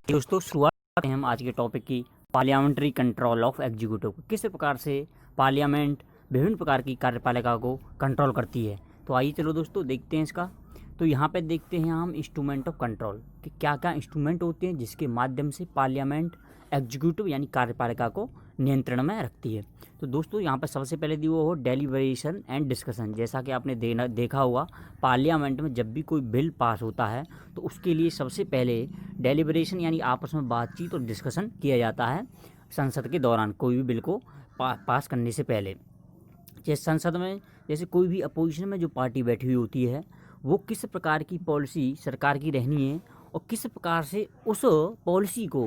दोस्तों शुरुआत करते हैं हम आज के टॉपिक की पार्लियामेंट्री कंट्रोल ऑफ एग्जीक्यूटिव। किस प्रकार से पार्लियामेंट विभिन्न प्रकार की कार्यपालिका को कंट्रोल करती है। तो आइए चलो दोस्तों देखते हैं इसका। तो यहाँ पे देखते हैं हम इंस्ट्रूमेंट ऑफ कंट्रोल कि क्या क्या इंस्ट्रूमेंट होते हैं जिसके माध्यम से पार्लियामेंट एग्जीक्यूटिव यानी कार्यपालिका को नियंत्रण में रखती है। तो दोस्तों यहाँ पर सबसे पहले दी वो हो डेलीबरेशन एंड डिस्कशन। जैसा कि आपने देखा होगा पार्लियामेंट में जब भी कोई बिल पास होता है तो उसके लिए सबसे पहले डेलीबरेशन यानी आपस में बातचीत और डिस्कशन किया जाता है संसद के दौरान कोई भी बिल को पास करने से पहले। जैसे संसद में जैसे कोई भी अपोजिशन में जो पार्टी बैठी हुई होती है वो किस प्रकार की पॉलिसी सरकार की रहनी है और किस प्रकार से उस पॉलिसी को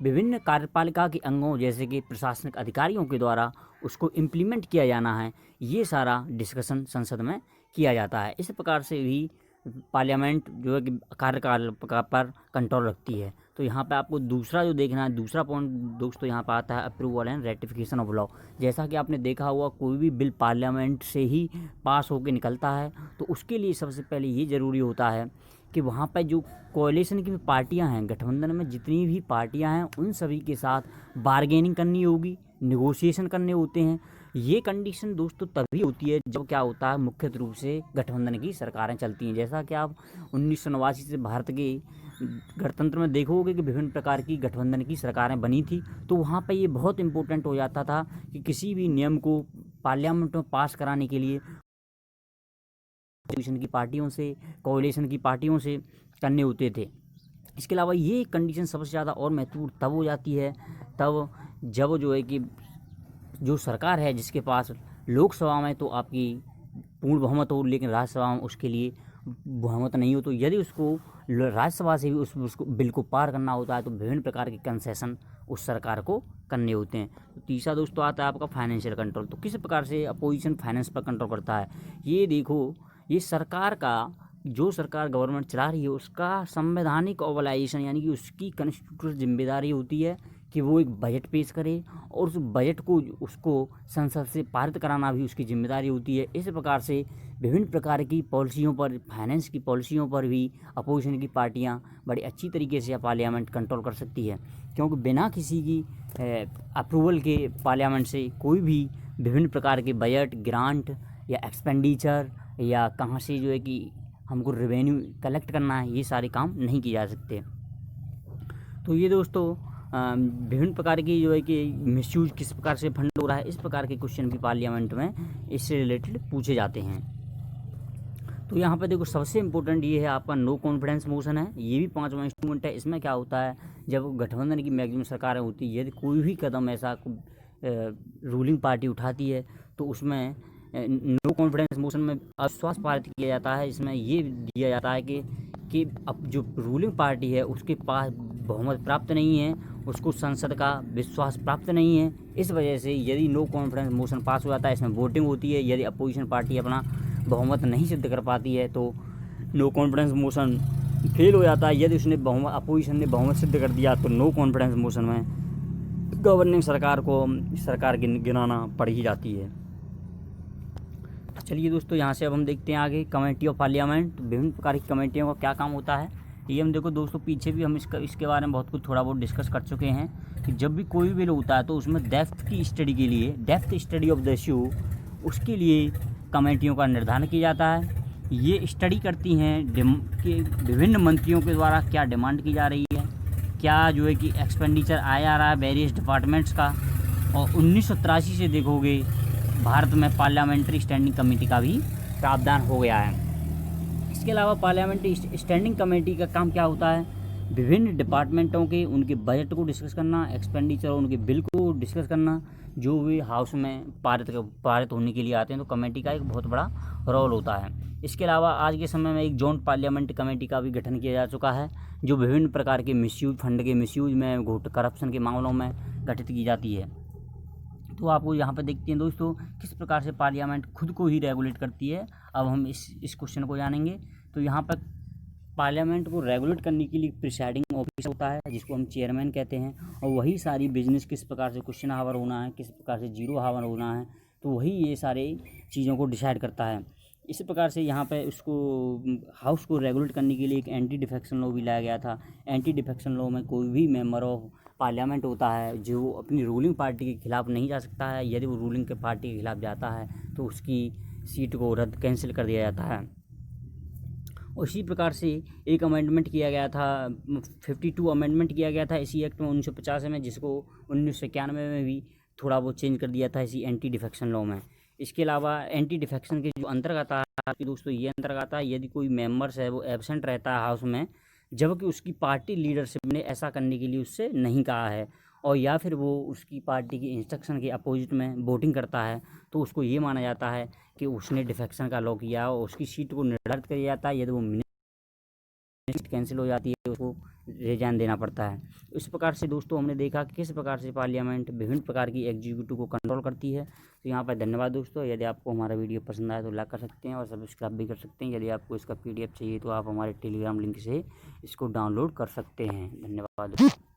विभिन्न कार्यपालिका के अंगों जैसे कि प्रशासनिक अधिकारियों के द्वारा उसको इम्प्लीमेंट किया जाना है, ये सारा डिस्कशन संसद में किया जाता है। इस प्रकार से भी पार्लियामेंट जो है कि कार्यपालिका पर कंट्रोल रखती है। तो यहाँ पे आपको दूसरा जो देखना है, दूसरा पॉइंट दोस्तों यहाँ पर आता है approval and ratification of law. जैसा कि आपने देखा हुआ कोई भी बिल पार्लियामेंट से ही पास होकर निकलता है तो उसके लिए सबसे पहले ये ज़रूरी होता है कि वहाँ पर जो कोalition की पार्टियां हैं, गठबंधन में जितनी भी पार्टियां हैं उन सभी के साथ बार्गेनिंग करनी होगी, निगोशिएशन करने होते हैं। ये कंडीशन दोस्तों तभी होती है जब क्या होता है मुख्य रूप से गठबंधन की सरकारें चलती हैं। जैसा कि आप 1989 से भारत के गणतंत्र में देखोगे कि विभिन्न प्रकार की गठबंधन की सरकारें बनी थी, तो वहाँ पर ये बहुत इंपॉर्टेंट हो जाता था कि किसी भी नियम को पार्लियामेंट में पास कराने के लिए अपोजिशन की पार्टियों से, कोalition की पार्टियों से करने होते थे। इसके अलावा ये कंडीशन सबसे ज़्यादा और महत्वपूर्ण तब हो जाती है तब जब जो है कि जो सरकार है जिसके पास लोकसभा में तो आपकी पूर्ण बहुमत हो लेकिन राज्यसभा में उसके लिए बहुमत नहीं हो, तो यदि उसको राज्यसभा से भी उसको बिल को पार करना होता है तो विभिन्न प्रकार के कंसेशन उस सरकार को करने होते हैं। तो तीसरा दोस्तों आता है आपका फाइनेंशियल कंट्रोल। तो किस प्रकार से अपोजिशन फाइनेंस पर कंट्रोल करता है, ये देखो। ये सरकार का जो सरकार गवर्नमेंट चला रही है उसका संवैधानिक ऑब्लाइजेशन यानी कि उसकी कॉन्स्टिट्यूशनल जिम्मेदारी होती है कि वो एक बजट पेश करे और उस बजट को उसको संसद से पारित कराना भी उसकी जिम्मेदारी होती है। इस प्रकार से विभिन्न प्रकार की पॉलिसियों पर, फाइनेंस की पॉलिसियों पर भी अपोजिशन की पार्टियां बड़ी अच्छी तरीके से पार्लियामेंट कंट्रोल कर सकती है, क्योंकि बिना किसी की अप्रूवल के पार्लियामेंट से कोई भी विभिन्न प्रकार के बजट, ग्रांट या एक्सपेंडिचर या कहाँ से जो है कि हमको रेवेन्यू कलेक्ट करना है, ये सारे काम नहीं किए जा सकते। तो ये दोस्तों विभिन्न प्रकार की जो है कि मिसयूज किस प्रकार से फंड हो रहा है, इस प्रकार के क्वेश्चन भी पार्लियामेंट में इससे रिलेटेड पूछे जाते हैं। तो यहाँ पर देखो सबसे इम्पोर्टेंट ये है आपका नो कॉन्फिडेंस मोशन है, ये भी पांचवा इंस्ट्रूमेंट है। इसमें क्या होता है जब गठबंधन की मैक्सिमम सरकारें होती है, यदि कोई भी कदम ऐसा रूलिंग पार्टी उठाती है तो उसमें नो कॉन्फिडेंस मोशन में अविश्वास पारित किया जाता है। इसमें ये दिया जाता है कि अब जो रूलिंग पार्टी है उसके पास बहुमत प्राप्त नहीं है, उसको संसद का विश्वास प्राप्त नहीं है। इस वजह से यदि नो कॉन्फिडेंस मोशन पास हो जाता है, इसमें वोटिंग होती है। यदि अपोजिशन पार्टी अपना बहुमत नहीं सिद्ध कर पाती है तो नो कॉन्फिडेंस मोशन फेल हो जाता है। यदि उसने अपोजिशन ने बहुमत सिद्ध कर दिया तो नो कॉन्फिडेंस मोशन में गवर्निंग सरकार को सरकार गिनाना पड़ ही जाती है। चलिए दोस्तों यहाँ से अब हम देखते हैं आगे कमेटी ऑफ पार्लियामेंट। विभिन्न प्रकार की कमेटियों का क्या काम होता है ये हम देखो दोस्तों, पीछे भी हम इसके बारे में बहुत कुछ थोड़ा बहुत डिस्कस कर चुके हैं कि जब भी कोई बिल होता है तो उसमें डेप्थ की स्टडी के लिए, depth study of the issue, उसके लिए कमेटियों का निर्धारण किया जाता है। ये स्टडी करती हैं कि विभिन्न मंत्रियों के द्वारा क्या डिमांड की जा रही है, क्या जो है कि एक्सपेंडिचर आया आ रहा है वेरियस डिपार्टमेंट्स का। और 1983 से देखोगे भारत में पार्लियामेंट्री स्टैंडिंग कमेटी का भी प्रावधान हो गया है। इसके अलावा पार्लियामेंट्री स्टैंडिंग कमेटी का काम क्या होता है, विभिन्न डिपार्टमेंटों के उनके बजट को डिस्कस करना, एक्सपेंडिचर और उनके बिल को डिस्कस करना, जो भी हाउस में पारित होने के लिए आते हैं। तो कमेटी का एक बहुत बड़ा रोल होता है। इसके अलावा आज के समय में एक जॉइंट पार्लियामेंट कमेटी का भी गठन किया जा चुका है, जो विभिन्न प्रकार के मिसयूज, फंड के मिसयूज में, करप्शन के मामलों में गठित की जाती है। तो आपको यहाँ पर देखते हैं दोस्तों किस प्रकार से पार्लियामेंट खुद को ही रेगुलेट करती है। अब हम इस क्वेश्चन को जानेंगे। तो यहाँ पर पार्लियामेंट को रेगुलेट करने के लिए प्रिसाइडिंग ऑफिसर होता है जिसको हम चेयरमैन कहते हैं, और वही सारी बिजनेस किस प्रकार से क्वेश्चन हावर होना है, किस प्रकार से जीरो हावर होना है, तो वही ये सारे चीज़ों को डिसाइड करता है। इसी प्रकार से यहाँ पे उसको हाउस को रेगुलेट करने के लिए एक एंटी डिफेक्शन लॉ भी लाया गया था। एंटी डिफेक्शन लॉ में कोई भी मेंबर ऑफ पार्लियामेंट होता है जो अपनी रूलिंग पार्टी के खिलाफ नहीं जा सकता है। यदि वो रूलिंग के पार्टी के खिलाफ जाता है तो उसकी सीट को रद्द कैंसिल कर दिया जाता है। उसी प्रकार से एक अमेंडमेंट किया गया था, 52 अमेंडमेंट किया गया था इसी एक्ट में 1950 में, जिसको 1991 में भी थोड़ा बहुत चेंज कर दिया था इसी एंटी डिफेक्शन लॉ में। इसके अलावा एंटी डिफेक्शन के जो अंतर्गत आता है दोस्तों, ये अंतर्गत आता है यदि कोई मेंबर्स है वो एब्सेंट रहता है हाउस में, जबकि उसकी पार्टी लीडरशिप ने ऐसा करने के लिए उससे नहीं कहा है, और या फिर वो उसकी पार्टी की इंस्ट्रक्शन के अपोजिट में वोटिंग करता है, तो उसको ये माना जाता है कि उसने डिफेक्शन का लॉ किया और उसकी सीट को निर्धारित किया जाता है। यदि वो सीट कैंसिल हो जाती है उसको रिजाइन देना पड़ता है। इस प्रकार से दोस्तों हमने देखा कि किस प्रकार से पार्लियामेंट विभिन्न प्रकार की एग्जीक्यूटिव को कंट्रोल करती है। तो यहाँ पर धन्यवाद दोस्तों। यदि आपको हमारा वीडियो पसंद आए तो लाइक कर सकते हैं और सब्सक्राइब भी कर सकते हैं। यदि आपको इसका PDF चाहिए तो आप हमारे टेलीग्राम लिंक से इसको डाउनलोड कर सकते हैं। धन्यवाद।